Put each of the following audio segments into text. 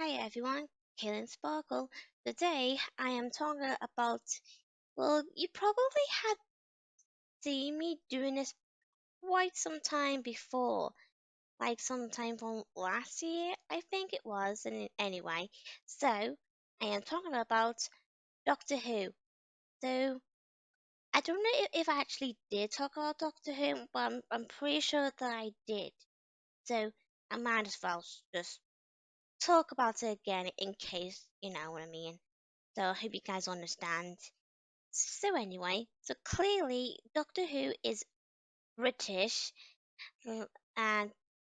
Hi everyone, Gillan Sparkle. Today I am talking about, well, you probably had seen me doing this quite some time before, like sometime from last year, I think it was, and anyway. So, I am talking about Doctor Who. So, I don't know if I actually did talk about Doctor Who, but I'm pretty sure that I did. So, I might as well just talk about it again in case you know what I mean. So I hope you guys understand. So anyway, so clearly Doctor Who is British, and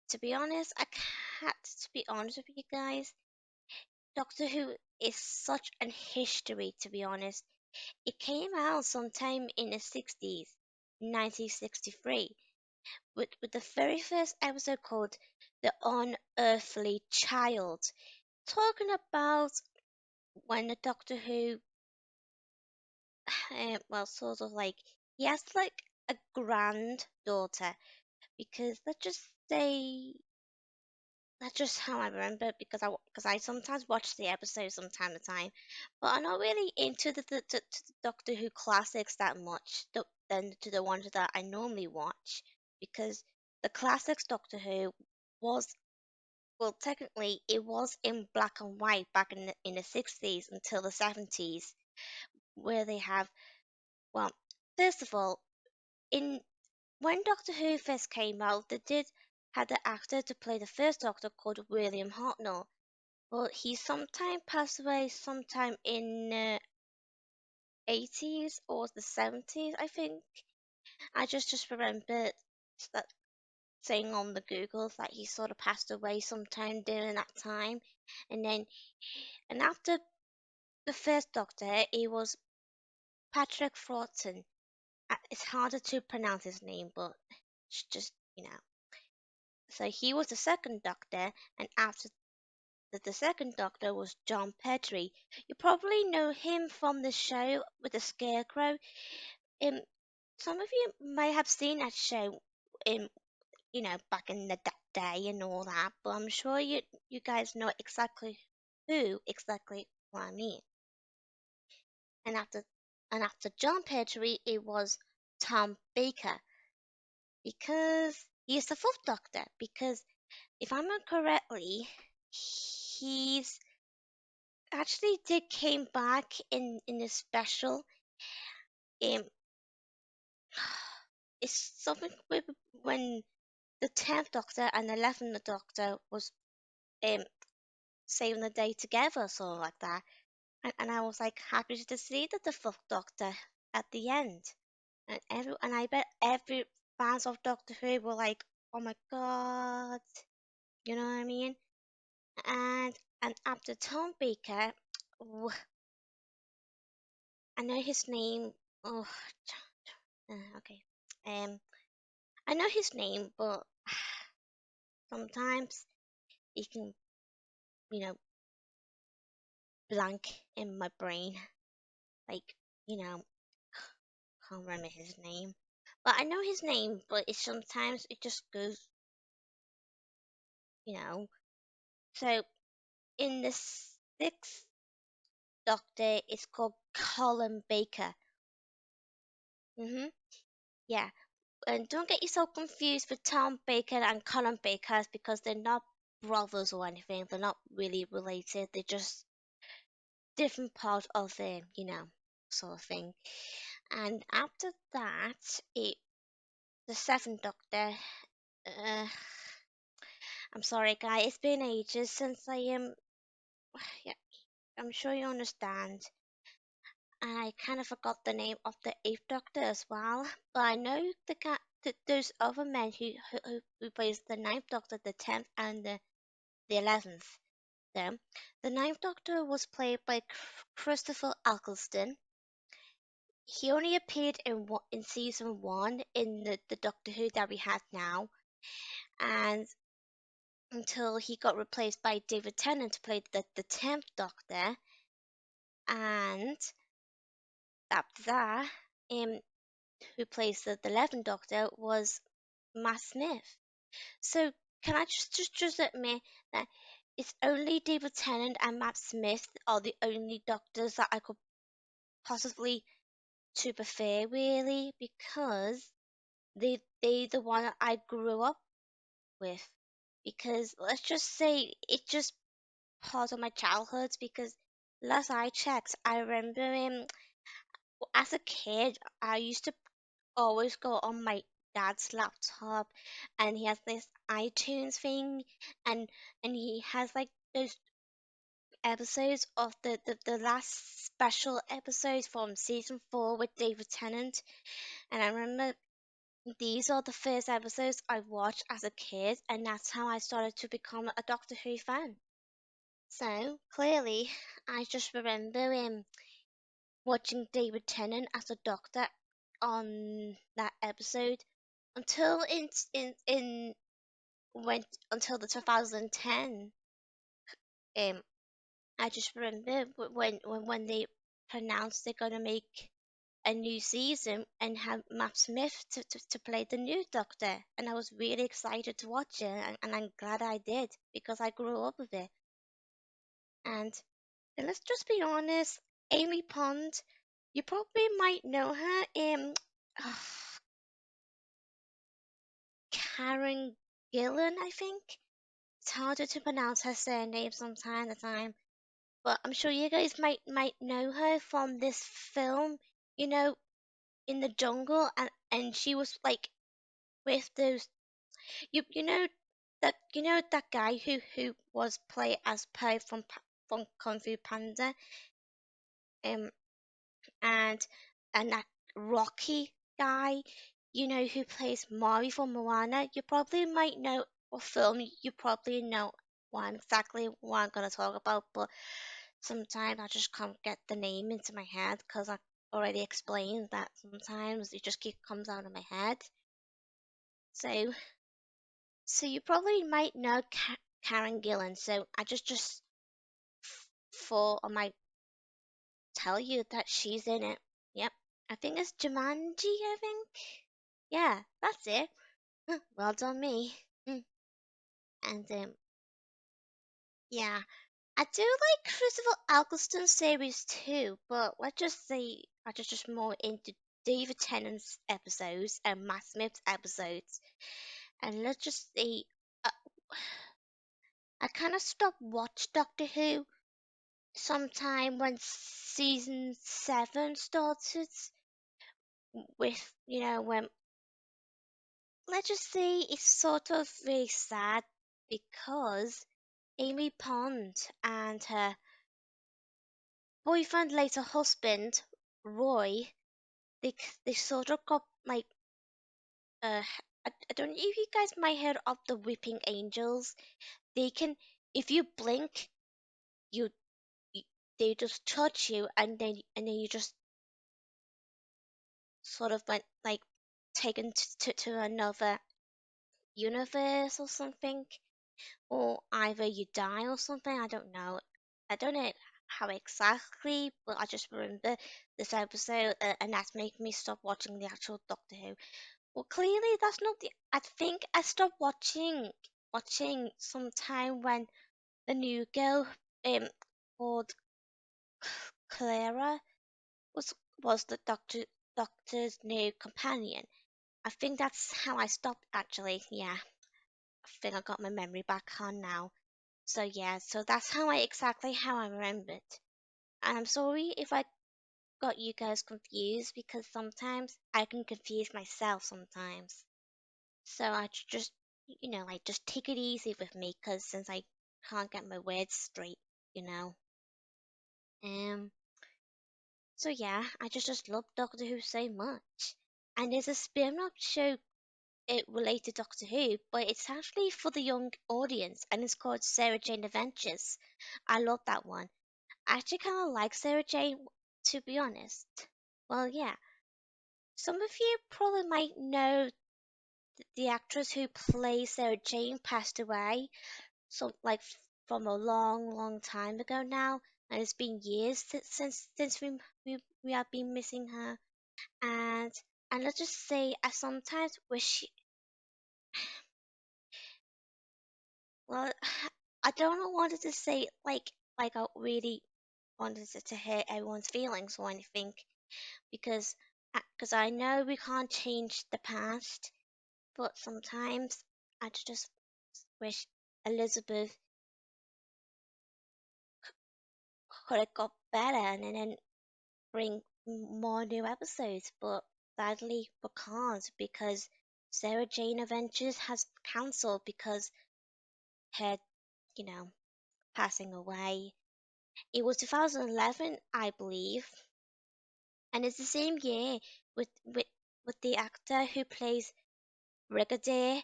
to be honest, I had to be honest with you guys. Doctor Who is such an history. To be honest, it came out sometime in the 60s, 1963, with the very first episode called "The Unearthly Child," talking about when the Doctor Who well, sort of like he has like a granddaughter because that's just how I remember it because I sometimes watch the episodes from time to time, but I'm not really into to the Doctor Who classics that much than to the ones that I normally watch because the classics Doctor Who was well technically it was in black and white back in the 60s until the 70s where they have well first of all in when Doctor Who first came out, they did had the actor to play the first Doctor called William Hartnell. Well, he sometime passed away sometime in 80s or the 70s, I think. I just remember that saying on the Googles that he sort of passed away sometime during that time. And then, and after the first Doctor, it was Patrick Troughton. It's harder to pronounce his name, but it's just, you know. So he was the second Doctor, and after the second Doctor was John Petrie. You probably know him from the show with the Scarecrow. Um, some of you may have seen that show in back in the day and all that, but I'm sure you guys know exactly who exactly what I mean. And after John Petrie, it was Tom Baker because he's the fourth Doctor. Because if I remember correctly, he's actually did came back in a special. Um, it's something with when the 10th Doctor and the 11th Doctor was um saving the day together, something like that. And I was like happy to see that the fourth Doctor at the end. And I bet every fans of Doctor Who were like, oh my god, you know what I mean? And and after Tom Baker, I know his name. Oh, okay. Um, I know his name, but sometimes he can, you know, blank in my brain. Like, you know, can't remember his name. But I know his name, but it sometimes it just goes, you know. So in the sixth Doctor, it's called Colin Baker. Yeah, and don't get yourself confused with Tom Baker and Colin Baker because they're not brothers or anything. They're not really related. They're just different part of the, sort of thing. And after that, the seventh Doctor. Uh, I'm sorry, guy. It's been ages since I am. Yeah, I'm sure you understand. I kind of forgot the name of the eighth Doctor as well, but I know those other men who plays the ninth Doctor, the 10th, and the 11th. So, the ninth Doctor was played by Christopher Eccleston. He only appeared in season one in the Doctor Who that we have now, and until he got replaced by David Tennant to play the 10th Doctor, and after that, who plays the 11th Doctor was Matt Smith. So can I just admit that it's only David Tennant and Matt Smith are the only doctors that I could possibly to prefer really because they the one that I grew up with. Because let's just say it's just part of my childhood because last I checked, I remember as a kid I used to always go on my dad's laptop and he has this iTunes thing and he has like those episodes of the last special episodes from season 4 with David Tennant and I remember these are the first episodes I watched as a kid and that's how I started to become a Doctor Who fan. So clearly I just remember watching David Tennant as a doctor on that episode until in went until the 2010. Um, I just remember when they announced they're gonna make a new season and have Matt Smith to play the new Doctor, and I was really excited to watch it, and I'm glad I did because I grew up with it. And let's just be honest, Amy Pond, you probably might know her. Karen Gillan, I think. It's harder to pronounce her surname from time to time, but I'm sure you guys might know her from this film, you know, in the jungle, and she was like with those you know that guy who was played as Po from Kung Fu Panda, um, and that Rocky guy, you know, who plays Mari from Moana. You probably might know a film. You probably know what I'm gonna talk about, but sometimes I just can't get the name into my head because I already explained that sometimes it just keep comes out of my head. So, so you probably might know Karen Gillan. So I just thought I might tell you that she's in it. Yep, I think it's Jumanji. I think. Yeah, that's it. Well done, me. Mm. And yeah, I do like Christopher Eccleston's series too, but let's just say I just more into David Tennant's episodes and Matt Smith's episodes. And let's just say uh, I kind of stopped watch Doctor Who sometime when season 7 started with, when let's just say it's sort of very sad because Amy Pond and her boyfriend, later husband, Roy, they they sort of got like uh I don't know if you guys might heard of the Whipping Angels. They can if you blink, you, you they just touch you and then you just sort of went like taken to another universe or something, or either you die or something. I don't know. I don't know how exactly, but I just remember this episode, and that's making me stop watching the actual Doctor Who. Well, clearly that's not the. I think I stopped watching sometime when the new girl, called Clara, was was the Doctor's new companion. I think that's how I stopped actually. Yeah, I think I got my memory back on now. So yeah, so that's how I remember it. And I'm sorry if I got you guys confused because sometimes I can confuse myself sometimes. So I just, like just take it easy with me because since I can't get my words straight, you know. Um. So yeah, I just love Doctor Who so much. And there's a spin-off show related to Doctor Who, but it's actually for the young audience and it's called Sarah Jane Adventures. I love that one. I actually kind of like Sarah Jane, to be honest. Well, yeah. Some of you probably might know the actress who plays Sarah Jane passed away, so like from a long, long time ago now, and it's been years since we have been missing her. And let's just say, I sometimes wish, well, I don't wanted to say like I really wanted to hurt everyone's feelings or anything because I know we can't change the past, but sometimes I just wish Elizabeth could have got better and then bring more new episodes, but sadly we can't because Sarah Jane Adventures has cancelled because her, you know, passing away. It was 2011, I believe, and it's the same year with with with the actor who plays Brigadier,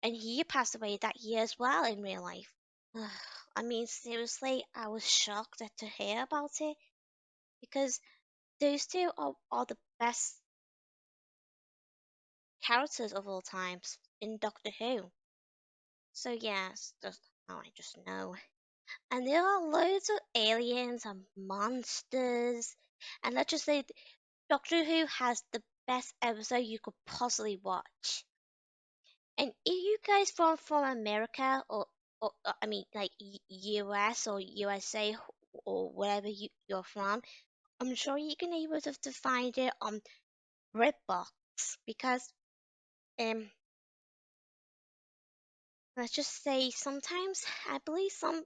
and he passed away that year as well in real life. I mean, seriously, I was shocked to hear about it because those two are the best characters of all times in Doctor Who. So yes, just how I just know. And there are loads of aliens and monsters. And let's just say Doctor Who has the best episode you could possibly watch. And if you guys from America or I mean like US or USA or wherever you're from, I'm sure you can able to find it on Redbox because um let's just say sometimes I believe some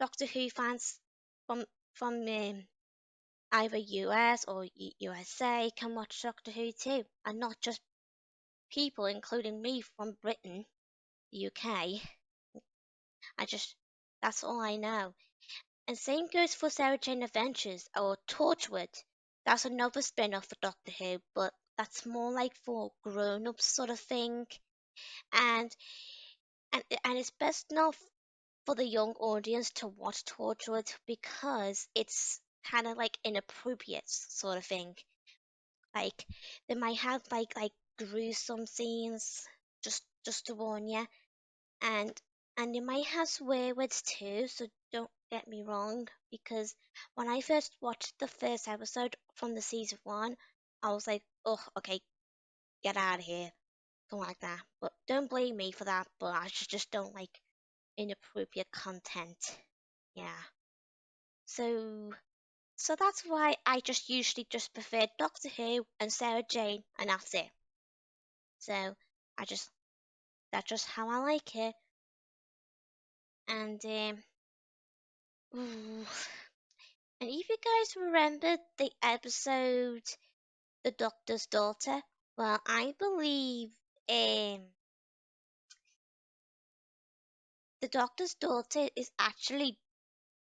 Doctor Who fans from from either US or USA can watch Doctor Who too, and not just people, including me from Britain, the UK. I just that's all I know. And same goes for Sarah Jane Adventures or Torchwood. That's another spin-off for Doctor Who, but that's more like for grown-ups sort of thing. And and it's best not for the young audience to watch Torchwood because it's kind of like inappropriate sort of thing. Like they might have like gruesome scenes, just to warn you, and they might have swear words too. So don't get me wrong, because when I first watched the first episode from the season one, I was like, oh, okay, get out of here, something like that. But don't blame me for that. But I just don't like inappropriate content. Yeah. So that's why I just usually just prefer Doctor Who and Sarah Jane, and that's it. So I just that's just how I like it. And ooh. And if you guys remember the episode The Doctor's Daughter, well, I believe the Doctor's daughter is actually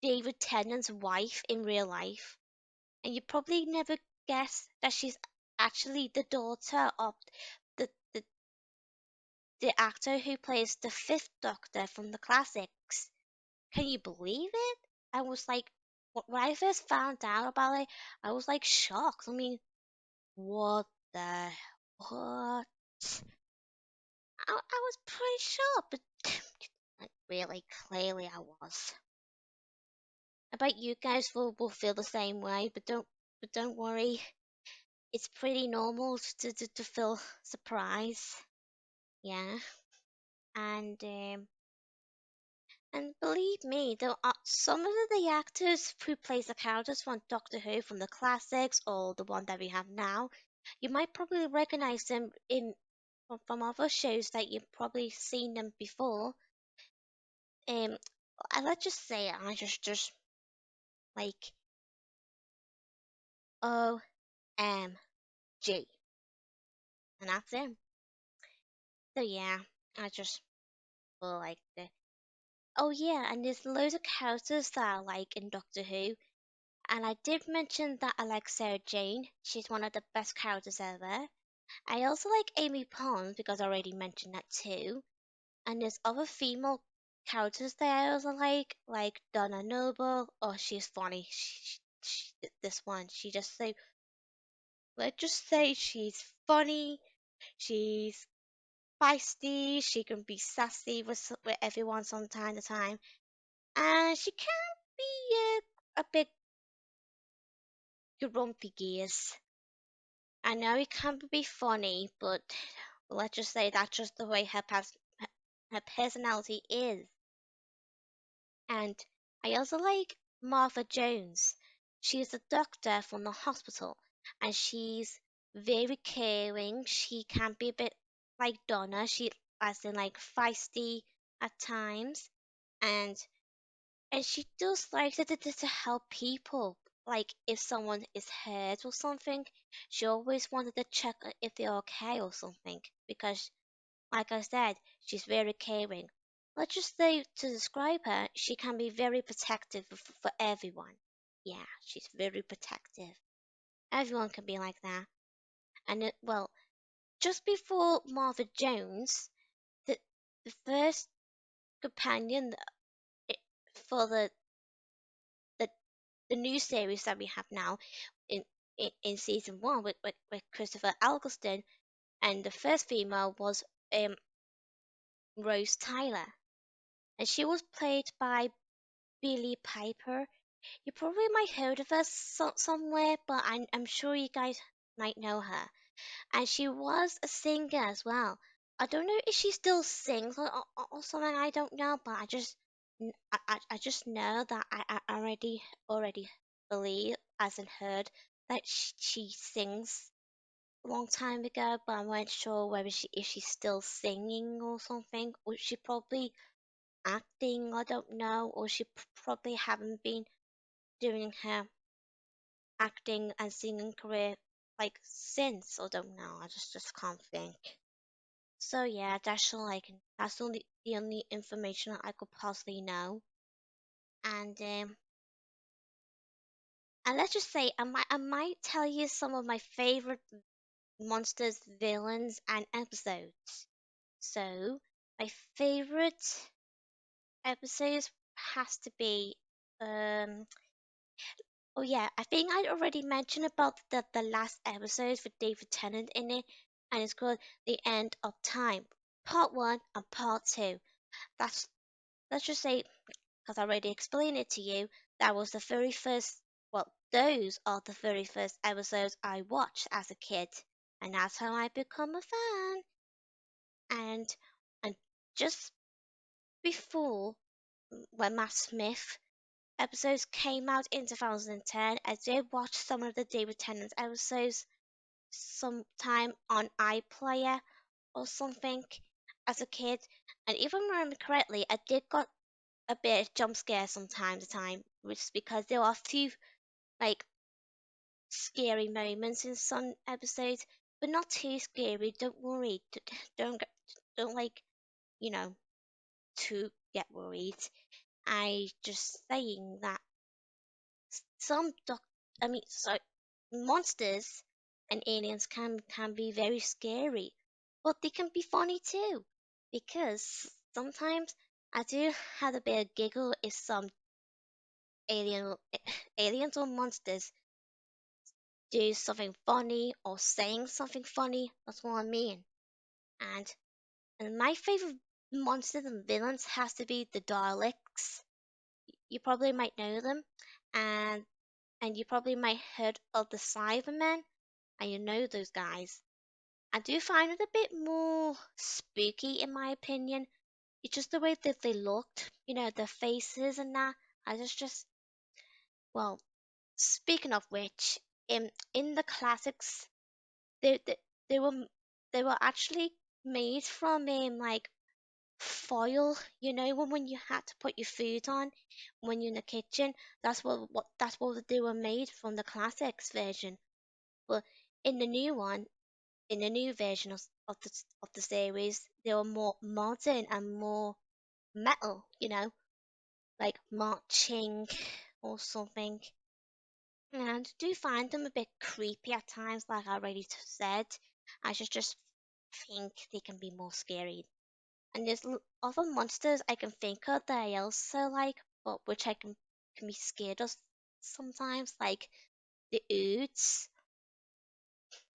David Tennant's wife in real life. And you probably never guess that she's actually the daughter of the, the the actor who plays the fifth Doctor from the classics. Can you believe it? I was like, when I first found out about it, I was like shocked. I mean, what the what? I was pretty sure, but like really clearly I was. I bet you guys will feel the same way, but don't worry. It's pretty normal to feel surprise. Yeah, and and believe me, there are some of the actors who plays the characters from Doctor Who from the classics or the one that we have now. You might probably recognize them in from other shows that you've probably seen them before. I let's just say I just like OMG, and that's it. So yeah, I just feel like the. Oh yeah, and there's loads of characters that I like in Doctor Who. And I did mention that I like Sarah Jane. She's one of the best characters ever. I also like Amy Pond because I already mentioned that too. And there's other female characters that I also like Donna Noble. Oh, she's funny. This one, she just say, let's just say she's funny. She's feisty. She can be sassy with everyone from time to time, and she can be a bit grumpy gears. I know it can be funny, but let's just say that's just the way her personality is. And I also like Martha Jones. She's a doctor from the hospital, and she's very caring. She can be a bit like Donna, she as in like feisty at times, and she does like to help people. Like if someone is hurt or something, she always wanted to check if they're okay or something because like I said, she's very caring. Let's just say to describe her, she can be very protective for everyone. Yeah, she's very protective. Everyone can be like that. And well, just before Martha Jones, the the first companion i- for the the new series that we have now in in season one with Christopher Eccleston, and the first female was um Rose Tyler, and she was played by Billie Piper. You probably might heard of her somewhere, but I'm sure you guys might know her. And she was a singer as well. I don't know if she still sings or something. I don't know, but I just know that I already believe as in heard that she sings a long time ago, but I wasn't sure whether she if she's still singing or something, or she probably acting. I don't know, or she probably haven't been doing her acting and singing career like since. I don't know. I just can't think. So yeah, that's the only information I could possibly know. And let's just say I might tell you some of my favorite monsters, villains, and episodes. So my favorite episodes has to be um oh yeah, I think I already mentioned about the last episode with David Tennant in it, and it's called The End of Time, Part One and Part Two. That's let's just say, because I already explained it to you, that was the very first. Well, those are the very first episodes I watched as a kid, and that's how I become a fan. And and just before when Matt Smith episodes came out in 2010, I did watch some of the David Tennant episodes sometime on iPlayer or something as a kid. And if I remember correctly, I did got a bit of jump scare from time to time, which is because there are a few like scary moments in some episodes, but not too scary. Don't worry. Don't don't like you know to get worried. I just saying that some doc I mean so monsters and aliens can be very scary, but they can be funny too. Because sometimes I do have a bit of giggle if some alien aliens or monsters do something funny or saying something funny. That's what I mean. And my favorite monsters and villains has to be the Daleks. You probably might know them, and you probably might heard of the Cybermen, and you know those guys. I do find it a bit more spooky in my opinion. It's just the way that they looked, their faces and that. I just well, speaking of which, in the classics, they they, they were they were actually made from like foil. When you had to put your food on when you're in the kitchen. That's what they were made from the classics version. But in the new one, in the new version of the series, they were more modern and more metal, like marching or something. And I do find them a bit creepy at times, like I already said. I just think they can be more scary. And there's other monsters I can think of that I also like, but which I can be scared of sometimes, like the Oods.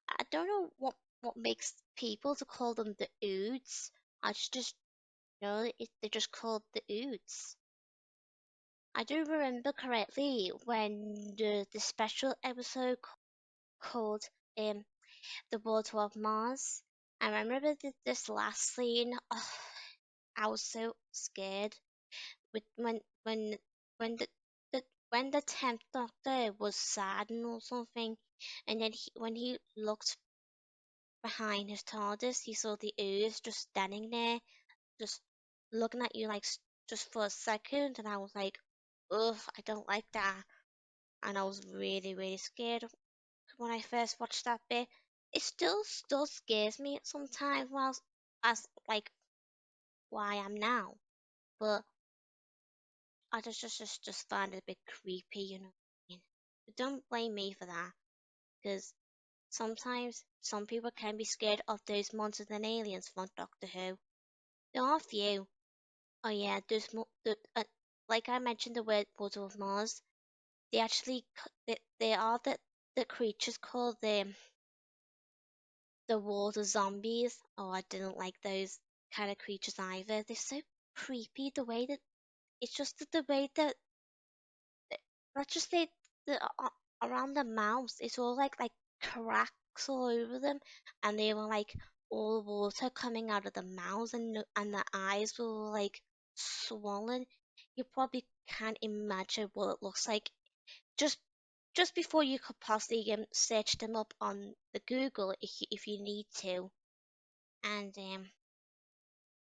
I don't know what makes people to call them the Oods. I just know they're just called the Oods. I do remember correctly when the special episode called the Water of Mars. I remember this last scene. Oh, I was so scared with when the when the 10th Doctor was saddened or something, and then when he looked behind his TARDIS, he saw the ooze just standing there, just looking at you like just for a second, and I was like, ugh, I don't like that, and I was really really scared when I first watched that bit. It still scares me sometimes, whilst as like why I am now, but I just find it a bit creepy, you know. What I mean? But don't blame me for that, because sometimes some people can be scared of those monsters and aliens from Doctor Who. There are a few. Oh yeah, like I mentioned the word Puzzle of Mars. They actually they are the creatures called the water zombies. Oh, I didn't like those kind of creatures either. They're so creepy. The way that it's just the way that let's just say the around the mouths, it's all like cracks all over them, and they were like all water coming out of the mouths, and the eyes were like swollen. You probably can't imagine what it looks like. Just just before you could possibly search them up on the Google if you need to, and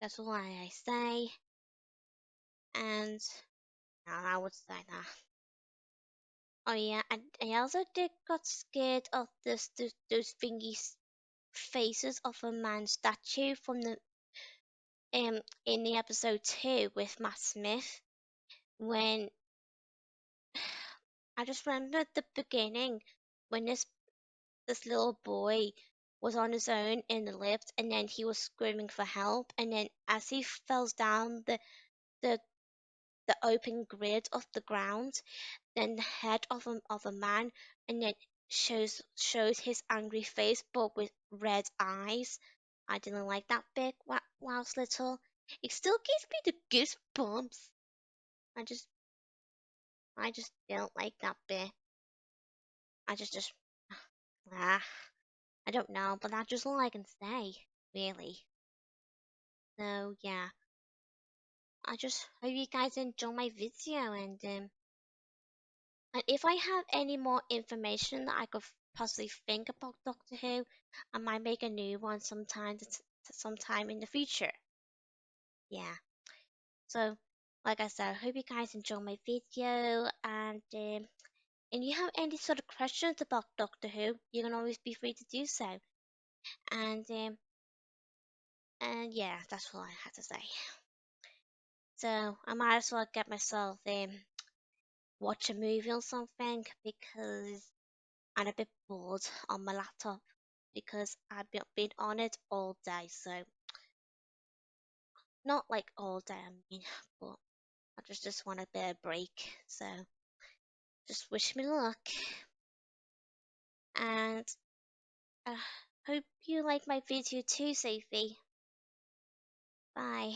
that's all I say. And I would say that. Oh yeah, and I also did got scared of those thingy faces of a man statue from the in the episode 2 with Matt Smith, when I just remember at the beginning when this little boy was on his own in the lift, and then he was screaming for help, and then as he falls down the the open grid of the ground, then the head of a man, and then shows his angry face but with red eyes. I didn't like that bit while I was little. It still gives me the goosebumps. I just I just don't like that bit. I just ah, I don't know, but that's just all I can say, really. So yeah, I just hope you guys enjoy my video, and if I have any more information that I could possibly think about Doctor Who, I might make a new one sometime in the future. Yeah. So, like I said, I hope you guys enjoy my video, and you have any sort of questions about Doctor Who, you can always be free to do so. And and yeah, that's all I had to say. So I might as well get myself watch a movie or something, because I'm a bit bored on my laptop, because I've been on it all day. So not like all day, I mean, but I just want a bit of break. So just wish me luck, and I hope you like my video too, Sophie. Bye.